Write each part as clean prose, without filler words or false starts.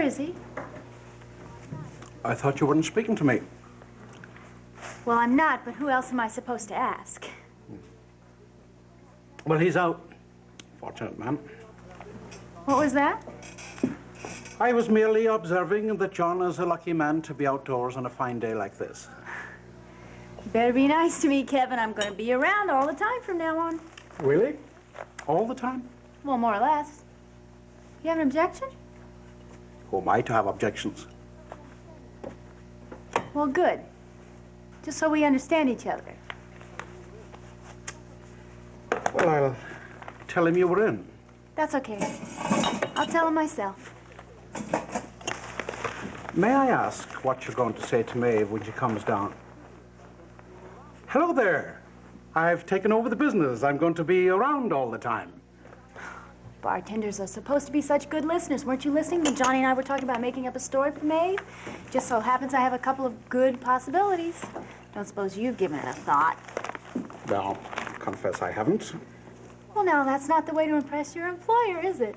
is he? I thought you weren't speaking to me. Well, I'm not, but who else am I supposed to ask? Well, he's out. Fortunate man. What was that? I was merely observing that John is a lucky man to be outdoors on a fine day like this. You better be nice to me, Kevin. I'm going to be around all the time from now on. Really? All the time? Well, more or less. You have an objection? Who am I to have objections? Well, good. Just so we understand each other. Well, I'll tell him you were in. That's okay. I'll tell him myself. May I ask what you're going to say to Maeve when she comes down? Hello there. I've taken over the business. I'm going to be around all the time. Bartenders are supposed to be such good listeners. Weren't you listening when Johnny and I were talking about making up a story for Maeve? Just so happens I have a couple of good possibilities. Don't suppose you've given it a thought. Well, confess I haven't. Well, now, that's not the way to impress your employer, is it?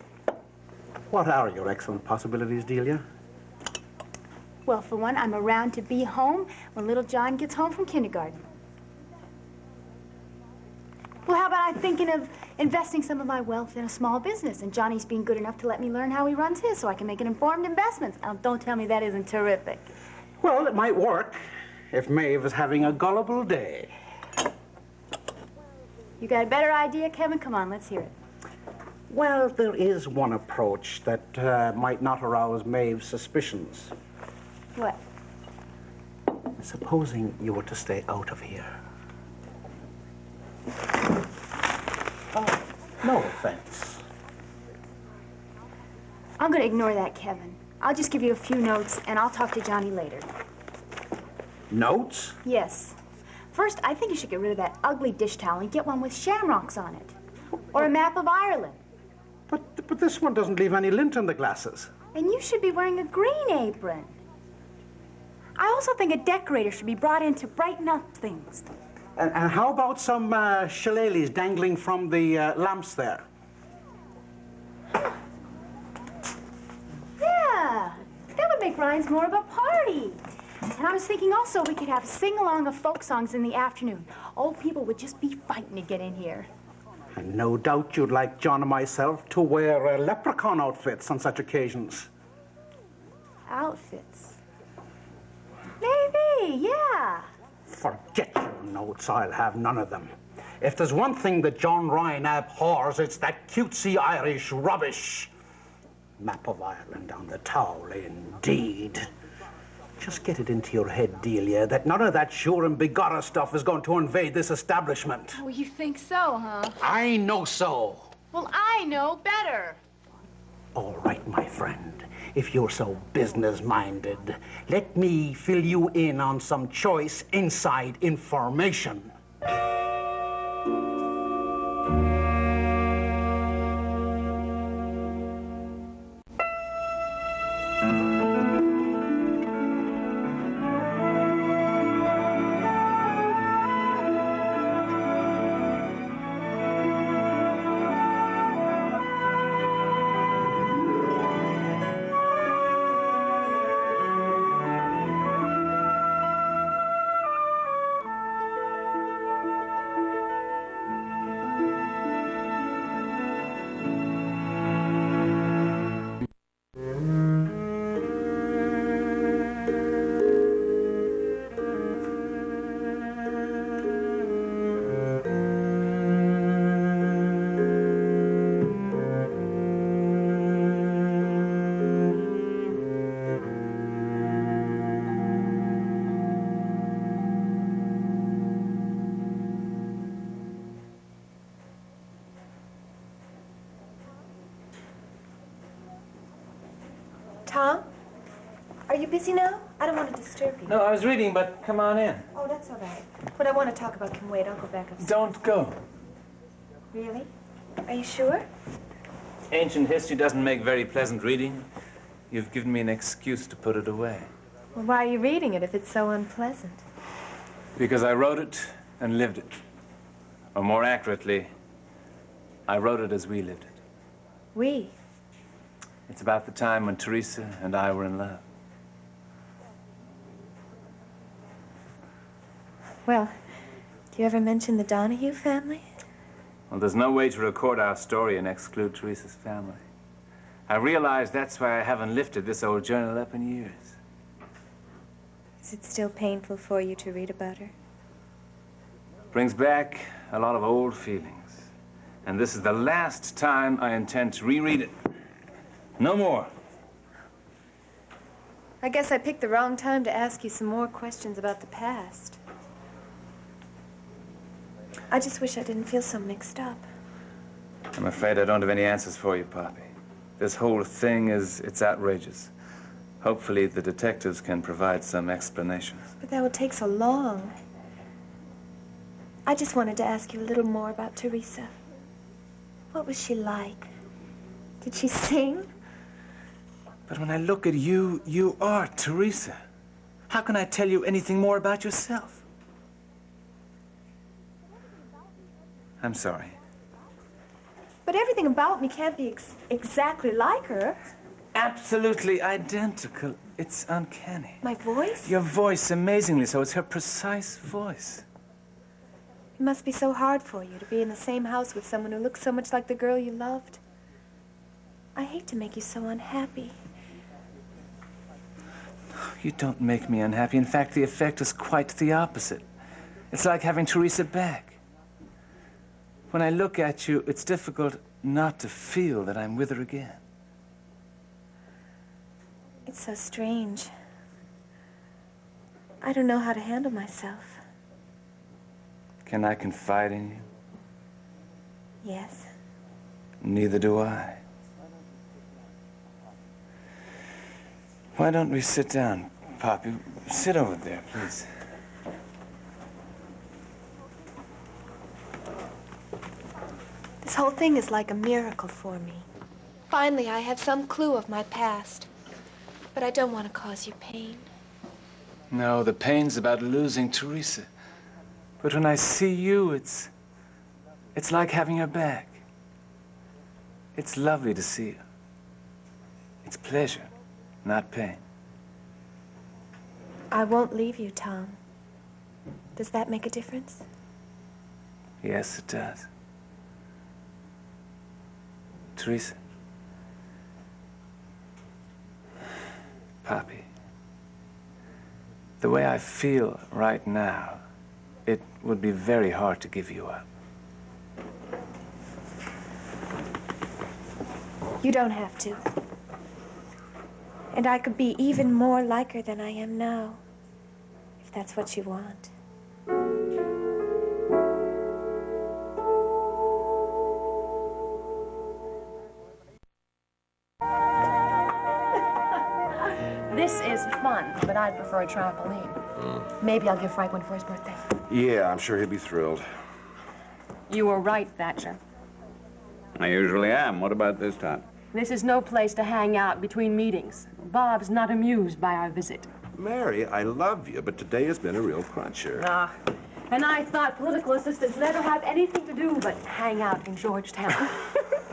What are your excellent possibilities, Delia? Well, for one, I'm around to be home when little John gets home from kindergarten. Well, how about I'm thinking of investing some of my wealth in a small business, and Johnny's being good enough to let me learn how he runs his so I can make an informed investment. Now, don't tell me that isn't terrific. Well, it might work if Maeve is having a gullible day. You got a better idea, Kevin? Come on, let's hear it. Well, there is one approach that might not arouse Maeve's suspicions. What? Supposing you were to stay out of here. Oh, no offense. I'm going to ignore that, Kevin. I'll just give you a few notes, and I'll talk to Johnny later. Notes? Yes. First, I think you should get rid of that ugly dish towel and get one with shamrocks on it. Or a map of Ireland. But this one doesn't leave any lint in the glasses. And you should be wearing a green apron. I also think a decorator should be brought in to brighten up things. And how about some shillelaghs dangling from the lamps there? Yeah, that would make Ryan's more of a party. And I was thinking also we could have sing-along of folk songs in the afternoon. Old people would just be fighting to get in here. And no doubt you'd like John and myself to wear leprechaun outfits on such occasions. Outfits? Maybe, yeah. Forget your notes. I'll have none of them. If there's one thing that John Ryan abhors, it's that cutesy Irish rubbish. Map of Ireland on the towel, indeed. Just get it into your head, Delia, that none of that sure and bigorra stuff is going to invade this establishment. Oh, you think so, huh? I know so. Well, I know better. All right, my friend. If you're so business-minded, let me fill you in on some choice inside information. Tom, are you busy now? I don't want to disturb you. No, I was reading, but come on in. Oh, that's all right. What I want to talk about can wait. I'll go back upstairs. Don't go. Really? Are you sure? Ancient history doesn't make very pleasant reading. You've given me an excuse to put it away. Well, why are you reading it if it's so unpleasant? Because I wrote it and lived it. Or more accurately, I wrote it as we lived it. We? It's about the time when Teresa and I were in love. Well, do you ever mention the Donahue family? Well, there's no way to record our story and exclude Teresa's family. I realize that's why I haven't lifted this old journal up in years. Is it still painful for you to read about her? Brings back a lot of old feelings. And this is the last time I intend to reread it. No more. I guess I picked the wrong time to ask you some more questions about the past. I just wish I didn't feel so mixed up. I'm afraid I don't have any answers for you, Poppy. This whole thing it's outrageous. Hopefully the detectives can provide some explanations. But that would take so long. I just wanted to ask you a little more about Teresa. What was she like? Did she sing? But when I look at you, you are Teresa. How can I tell you anything more about yourself? I'm sorry. But everything about me can't be exactly like her. Absolutely identical. It's uncanny. My voice? Your voice, amazingly so. It's her precise voice. It must be so hard for you to be in the same house with someone who looks so much like the girl you loved. I hate to make you so unhappy. You don't make me unhappy. In fact, the effect is quite the opposite. It's like having Teresa back. When I look at you, it's difficult not to feel that I'm with her again. It's so strange. I don't know how to handle myself. Can I confide in you? Yes. Neither do I. Why don't we sit down, Poppy? Sit over there, please. This whole thing is like a miracle for me. Finally, I have some clue of my past. But I don't want to cause you pain. No, the pain's about losing Teresa. But when I see you, it's like having her back. It's lovely to see her. It's pleasure, not pain. I won't leave you, Tom. Does that make a difference? Yes, it does. Teresa. Poppy. The way I feel right now, it would be very hard to give you up. You don't have to. And I could be even more like her than I am now, if that's what you want. This is fun, but I'd prefer a trampoline. Maybe I'll give Frank one for his birthday. Yeah, I'm sure he'd be thrilled. You were right, Thatcher. I usually am. What about this time? This is no place to hang out between meetings. Bob's not amused by our visit. Mary, I love you, but today has been a real cruncher. And I thought political assistants never have anything to do but hang out in Georgetown.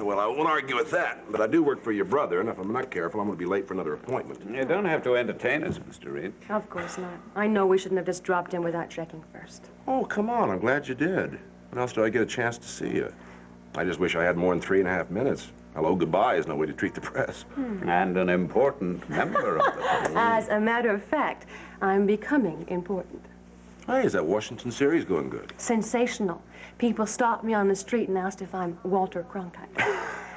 Well, I won't argue with that, but I do work for your brother, and if I'm not careful, I'm going to be late for another appointment. You don't have to entertain us, Mr. Reed. Of course not. I know we shouldn't have just dropped in without checking first. Oh, come on. I'm glad you did. When else do I get a chance to see you? I just wish I had more than 3.5 minutes. Hello, goodbye is no way to treat the press. And an important member of the family. As a matter of fact, I'm becoming important. Hey, is that Washington series going good? Sensational. People stopped me on the street and asked if I'm Walter Cronkite.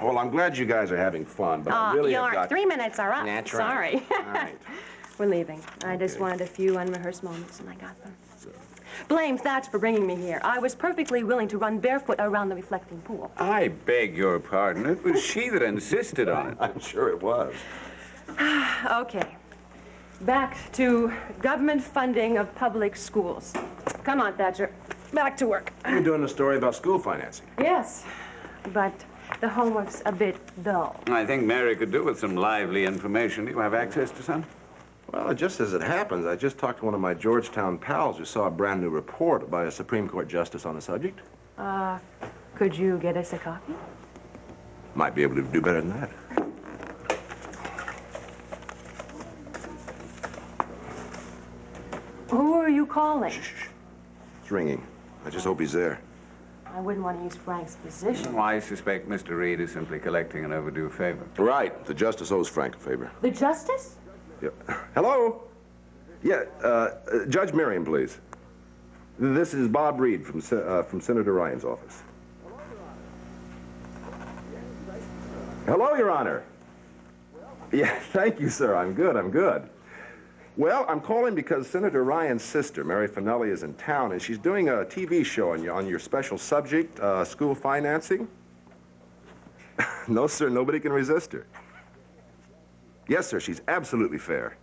Well, I'm glad you guys are having fun, but I really have got... 3 minutes are up. That's Sorry. right. All right. We're leaving. I just wanted a few unrehearsed moments, and I got them. Blame Thatch for bringing me here. I was perfectly willing to run barefoot around the reflecting pool. I beg your pardon. It was she that insisted on it. I'm sure it was. Okay. Back to government funding of public schools. Come on, Thatcher. Back to work. You're doing a story about school financing. Yes, but the homework's a bit dull. I think Mary could do with some lively information. Do you have access to some? Well, just as it happens, I just talked to one of my Georgetown pals who saw a brand new report by a Supreme Court justice on the subject. Could you get us a copy? Might be able to do better than that. calling? Shh. It's ringing. I just hope he's there. I wouldn't want to use Frank's position. Well, I suspect Mr. Reed is simply collecting an overdue favor. Right. The justice owes Frank a favor. The justice? Yeah. Hello? Yeah, Judge Miriam, please. This is Bob Reed from Senator Ryan's office. Hello, Your Honor. Yeah, thank you, sir. I'm good. Well, I'm calling because Senator Ryan's sister, Mary Finelli, is in town, and she's doing a TV show on your special subject, school financing. No, sir, nobody can resist her. Yes, sir, she's absolutely fair.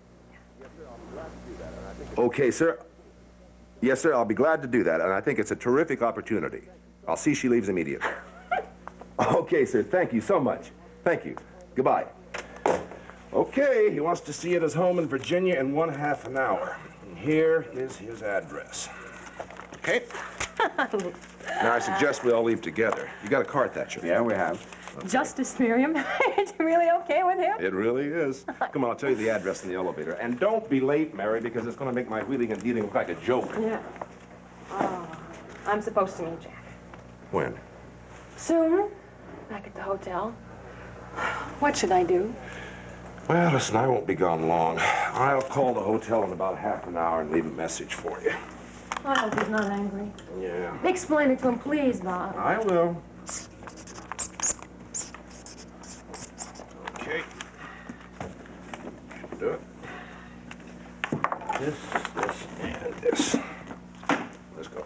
Okay, sir. Yes, sir, I'll be glad to do that, and I think it's a terrific opportunity. I'll see she leaves immediately. Okay, sir, thank you so much. Thank you. Goodbye. Okay, he wants to see you at his home in Virginia in 1/2 hour. And here is his address. Okay? Now, I suggest we all leave together. You got a car at that church? Yeah, we have. Okay. Justice, Miriam. It's really okay with him? It really is. Come on, I'll tell you the address in the elevator. And don't be late, Mary, because it's going to make my wheeling and dealing look like a joke. Yeah. Oh, I'm supposed to meet Jack. When? Soon. Back at the hotel. What should I do? Well, listen, I won't be gone long. I'll call the hotel in about 1/2 hour and leave a message for you. I hope he's not angry. Yeah. Explain it to him, please, Bob. I will. Okay. Do it. This, and this. Let's go.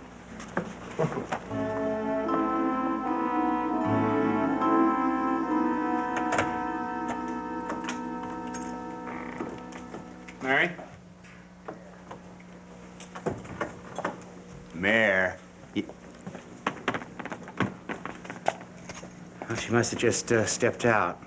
Mary? Mare. Well, she must have just stepped out.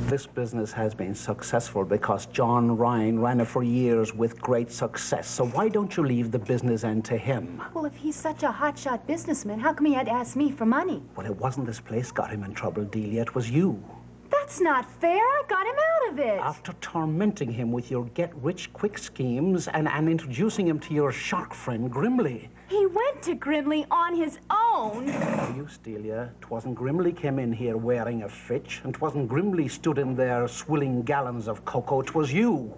This business has been successful because John Ryan ran it for years with great success. So why don't you leave the business end to him? Well, if he's such a hotshot businessman, how come he had to ask me for money? Well, it wasn't this place got him in trouble, Delia. It was you. That's not fair. I got him out of it. After tormenting him with your get-rich-quick schemes and introducing him to your shark friend, Grimley. He went to Grimley on his own. You, Delia, 'twasn't Grimley came in here wearing a fitch, and 'twasn't Grimley stood in there swilling gallons of cocoa. 'Twas you.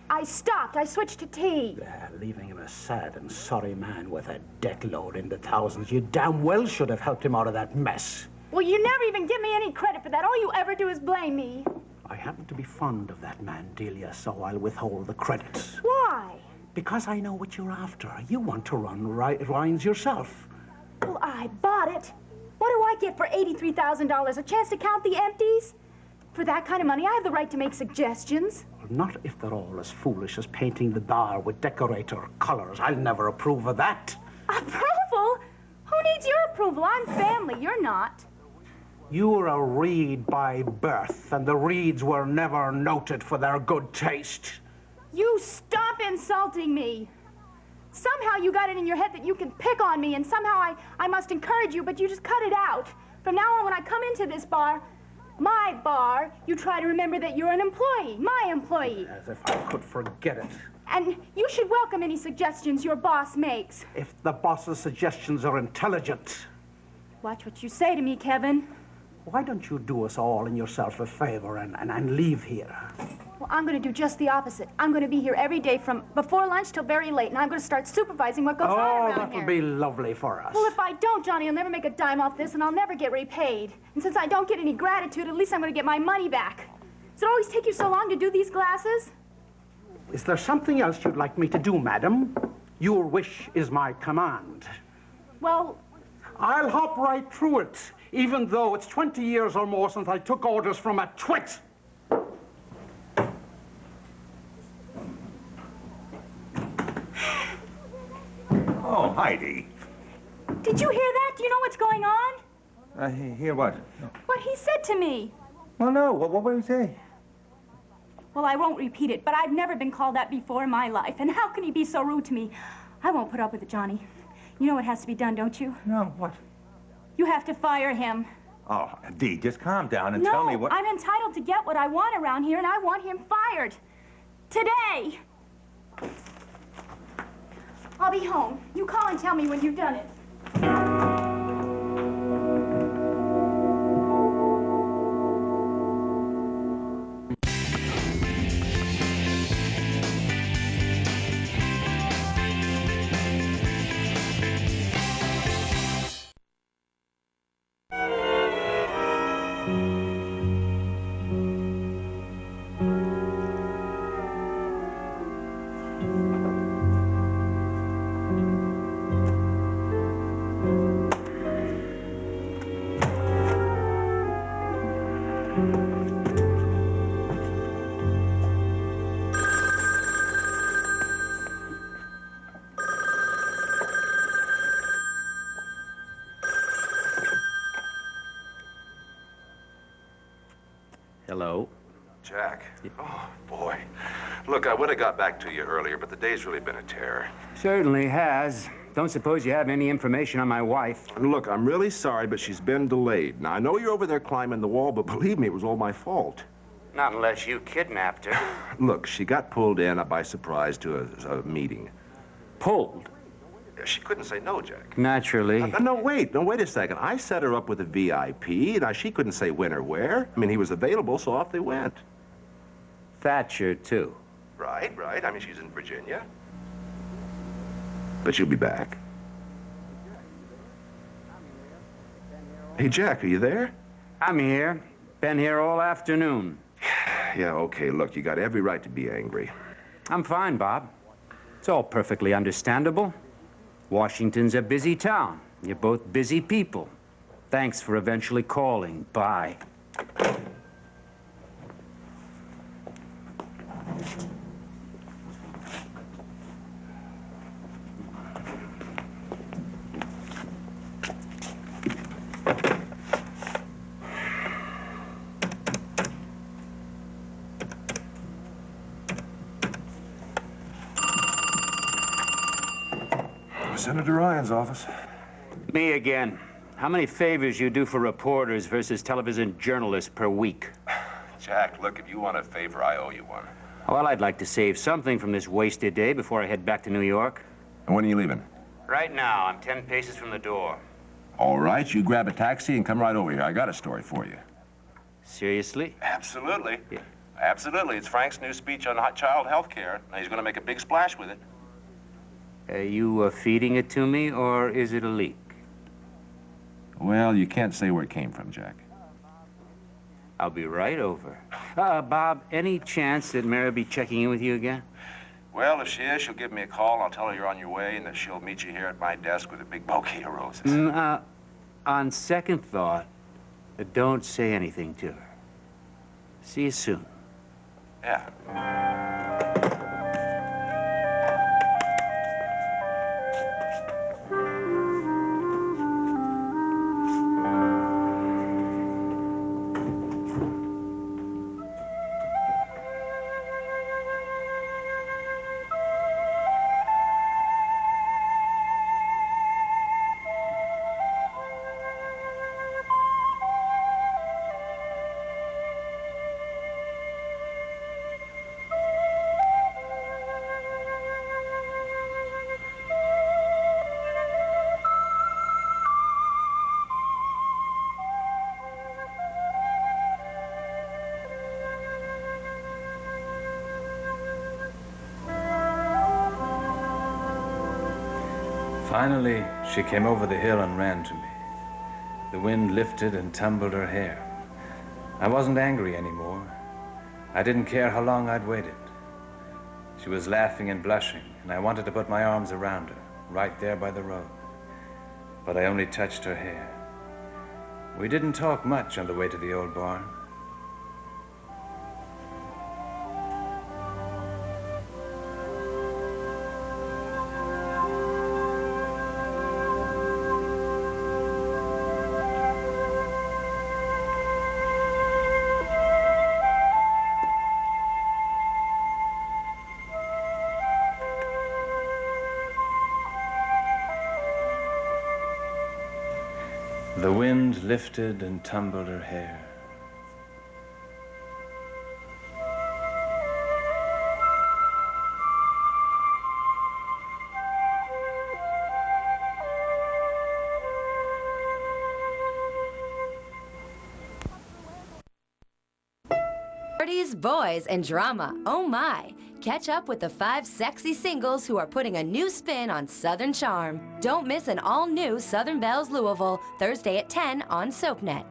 I stopped. I switched to tea. Yeah, leaving him a sad and sorry man with a debt load in the thousands. You damn well should have helped him out of that mess. Well, you never even give me any credit for that. All you ever do is blame me. I happen to be fond of that man, Delia, so I'll withhold the credit. Why? Because I know what you're after. You want to run Ryan's yourself. Well, I bought it. What do I get for $83,000? A chance to count the empties? For that kind of money, I have the right to make suggestions. Well, not if they're all as foolish as painting the bar with decorator colors. I'll never approve of that. Approval? Who needs your approval? I'm family. You're not. You're a Reed by birth, and the Reeds were never noted for their good taste. You stop insulting me. Somehow you got it in your head that you can pick on me, and somehow I must encourage you, but you just cut it out. From now on, when I come into this bar, my bar, you try to remember that you're an employee, my employee. As if I could forget it. And you should welcome any suggestions your boss makes. If the boss's suggestions are intelligent. Watch what you say to me, Kevin. Why don't you do us all and yourself a favor and leave here? Well, I'm going to do just the opposite. I'm going to be here every day from before lunch till very late, and I'm going to start supervising what goes on around that here. would be lovely for us. Well, if I don't, Johnny, I'll never make a dime off this, and I'll never get repaid. And since I don't get any gratitude, at least I'm going to get my money back. Does it always take you so long to do these glasses? Is there something else you'd like me to do, madam? Your wish is my command. Well, I'll hop right through it, even though it's 20 years or more since I took orders from a twit. Oh, Heidi. Did you hear that? Do you know what's going on? Hear what? What he said to me. Well, no. What would he say? Well, I won't repeat it, but I've never been called that before in my life. And how can he be so rude to me? I won't put up with it, Johnny. You know what has to be done, don't you? No, what? You have to fire him. Oh, Dee, just calm down and tell me what... I'm entitled to get what I want around here, and I want him fired. Today. I'll be home. You call and tell me when you've done it. Hello. Jack. Oh, boy. Look, I would have got back to you earlier, but the day's really been a terror. Certainly has. Don't suppose you have any information on my wife. Look, I'm really sorry, but she's been delayed. Now, I know you're over there climbing the wall, but believe me, it was all my fault. Not unless you kidnapped her. Look, she got pulled in by surprise to a meeting. Pulled? She couldn't say no, Jack. Naturally. No, wait a second. I set her up with a VIP. Now, she couldn't say when or where. I mean, he was available, so off they went. Thatcher, too. Right. I mean, she's in Virginia. But she'll be back. Hey, Jack, are you there? I'm here. Been here all afternoon. Yeah, okay, look, you got every right to be angry. I'm fine, Bob. It's all perfectly understandable. Washington's a busy town. You're both busy people. Thanks for eventually calling. Bye. Senator Ryan's office. Me again. How many favors you do for reporters versus television journalists per week? Jack, look, if you want a favor, I owe you one. Well, I'd like to save something from this wasted day before I head back to New York. And when are you leaving? Right now, I'm 10 paces from the door. All right, you grab a taxi and come right over here. I got a story for you. Seriously? Absolutely. Yeah. Absolutely. It's Frank's new speech on child health care. Now, he's going to make a big splash with it. Are you feeding it to me, or is it a leak? Well, you can't say where it came from, Jack. I'll be right over. Bob, any chance that Mary will be checking in with you again? Well, if she is, she'll give me a call, and I'll tell her you're on your way, and that she'll meet you here at my desk with a big bouquet of roses. On second thought, don't say anything to her. See you soon. Yeah. Finally, she came over the hill and ran to me. The wind lifted and tumbled her hair. I wasn't angry anymore. I didn't care how long I'd waited. She was laughing and blushing, and I wanted to put my arms around her, right there by the road. But I only touched her hair. We didn't talk much on the way to the old barn. The wind lifted and tumbled her hair. Parties, boys, and drama. Oh my! Catch up with the 5 sexy singles who are putting a new spin on Southern charm. Don't miss an all-new Southern Bells Louisville, Thursday at 10 on SoapNet.